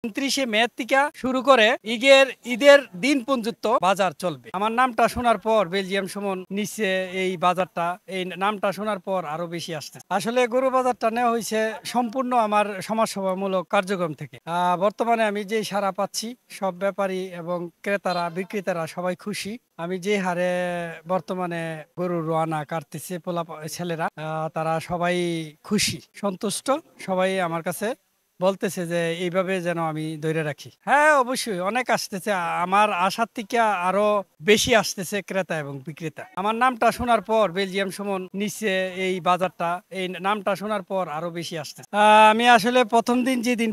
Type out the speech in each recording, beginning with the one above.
29 মে থেকে শুরু করে ঈদের দিন পর্যন্ত বাজার চলবে। আমার নামটা শোনার পর বেলজিয়াম সুমন নিচে এই বাজারটা, এই নামটা শোনার পর আরো বেশি আসছে। আসলে গরু বাজারটা নেওয়া হয়েছে সম্পূর্ণ আমার সমাজসেবামূলক কার্যক্রম থেকে। বর্তমানে আমি যে সাড়া পাচ্ছি, সব ব্যাপারী এবং ক্রেতারা বিক্রেতারা সবাই খুশি। আমি যে হারে বর্তমানে গরুর রোয়ানা কাটতেছে ছেলেরা, তারা সবাই খুশি, সন্তুষ্ট। সবাই আমার কাছে বলতেছে যে এইভাবে যেন আমি ধরে রাখি। হ্যাঁ, অবশ্যই অনেক আসতেছে, আমার আশার থেকে আরো বেশি আসতেছে ক্রেতা এবং বিক্রেতা। আমার নামটা শোনার পর বেলজিয়াম সুমন নিচে এই বাজারটা, এই নামটা শোনার পর আরো বেশি আসতেছে। আমি আসলে প্রথম দিন যেদিন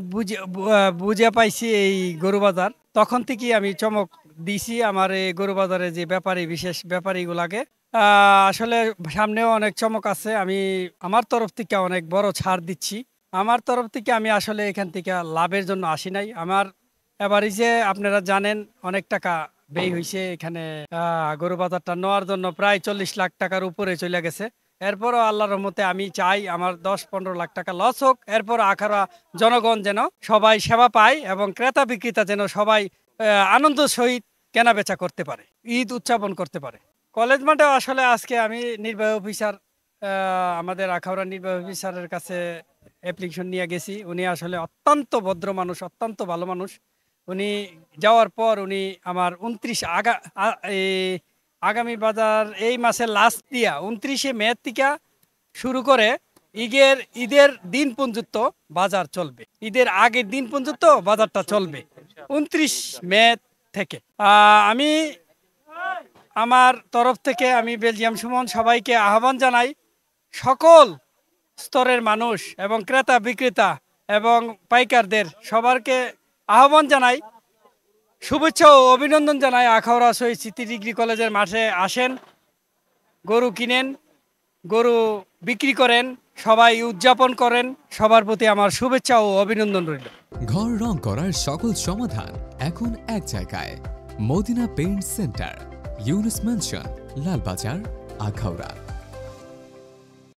বুঝে পাইছি এই গরু বাজার, তখন থেকেই আমি চমক দিছি আমার এই গরু বাজারে যে ব্যাপারী, বিশেষ ব্যাপারীগুলাকে। আসলে সামনেও অনেক চমক আছে। আমি আমার তরফ থেকে অনেক বড় ছাড় দিচ্ছি। আমার তরফ থেকে আমি আসলে এখান থেকে লাভের জন্য আসি নাই। আমার এভারেজে আপনারা জানেন অনেক টাকা ব্যয় হয়েছে এখানে। গরু বাজারটা নেওয়ার জন্য প্রায় 40 লাখ টাকার উপরে চলে গেছে। এরপরও আল্লাহর রহমতে আমি চাই আমার 10-15 লাখ টাকা লস হোক, এরপর আখাড়া জনগণ যেন সবাই সেবা পায় এবং ক্রেতা বিক্রেতা যেন সবাই আনন্দ সহিত কেনা বেচা করতে পারে, ঈদ উদযাপন করতে পারে। কলেজ মাঠে আসলে আজকে আমি নির্বাহী অফিসার, আমাদের আখাউড়া নির্বাহী অফিসারের কাছে অ্যাপ্লিকেশন নিয়ে গেছি। উনি আসলে অত্যন্ত ভদ্র মানুষ, অত্যন্ত ভালো মানুষ। উনি যাওয়ার পর উনি আমার আগামী বাজার এই মাসের লাস্ট দিয়া 29 মে থেকে শুরু করে ঈদের দিন পর্যন্ত বাজার চলবে। ঈদের আগের দিন পর্যন্ত বাজারটা চলবে 29 মে থেকে। আমি আমার তরফ থেকে আমি বেলজিয়াম সুমন সবাইকে আহ্বান জানাই, সকল স্তরের মানুষ এবং ক্রেতা বিক্রেতা এবং পাইকারদের সবারকে আহ্বান জানাই, শুভেচ্ছা ও অভিনন্দন জানাই। আখাউড়া শহীদ স্মৃতি ডিগ্রি কলেজের মাঠে আসেন, গরু কিনেন, গরু বিক্রি করেন, সবাই উদযাপন করেন। সবার প্রতি আমার শুভেচ্ছা ও অভিনন্দন রইল। ঘর রং করার সকল সমাধান এখন এক জায়গায়, Madina paint centre, Yunus mansion, Lalbazar, Akhaura.